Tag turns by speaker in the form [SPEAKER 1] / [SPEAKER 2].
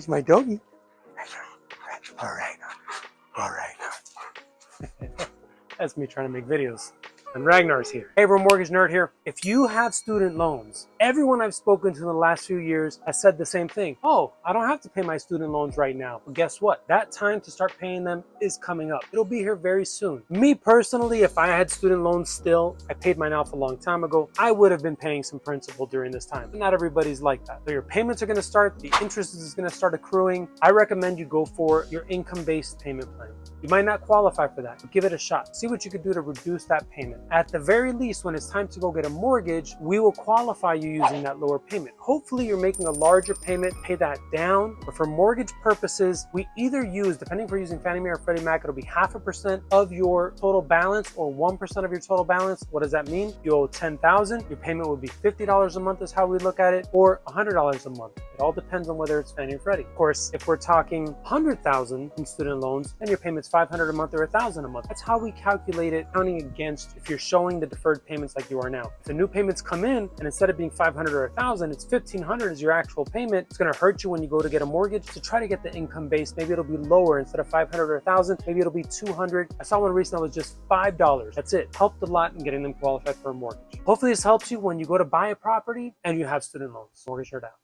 [SPEAKER 1] He's my doggy. All right. All right. That's me trying to make videos. And Ragnar's here. Hey everyone, Mortgage Nerd here. If you have student loans, everyone I've spoken to in the last few years has said the same thing. Oh, I don't have to pay my student loans right now. But guess what? That time to start paying them is coming up. It'll be here very soon. Me personally, if I had student loans still, I paid mine off a long time ago, I would have been paying some principal during this time. But not everybody's like that. So your payments are gonna start, the interest is gonna start accruing. I recommend you go for your income-based payment plan. You might not qualify for that, but give it a shot. See what you could do to reduce that payment. At the very least, when it's time to go get a mortgage, we will qualify you using that lower payment. Hopefully you're making a larger payment, pay that down. But for mortgage purposes, we either use, depending if we're using Fannie Mae or Freddie Mac, it'll be 0.5% of your total balance or 1% of your total balance. What does that mean? You owe $10,000, your payment would be $50 a month is how we look at it, or $100 a month. It all depends on whether it's Fannie or Freddie. Of course, if we're talking $100,000 in student loans, then your payment's $500 a month or $1,000 a month. That's how we calculate it, counting against if you're showing the deferred payments like you are now. If the new payments come in and instead of being $500 or $1,000, it's $1,500 is your actual payment, it's gonna hurt you when you go to get a mortgage. To try to get the income base, maybe it'll be lower. Instead of $500 or $1,000, maybe it'll be $200. I saw one recently that was just $5. That's it. Helped a lot in getting them qualified for a mortgage. Hopefully this helps you when you go to buy a property and you have student loans. Mortgage Nerd out.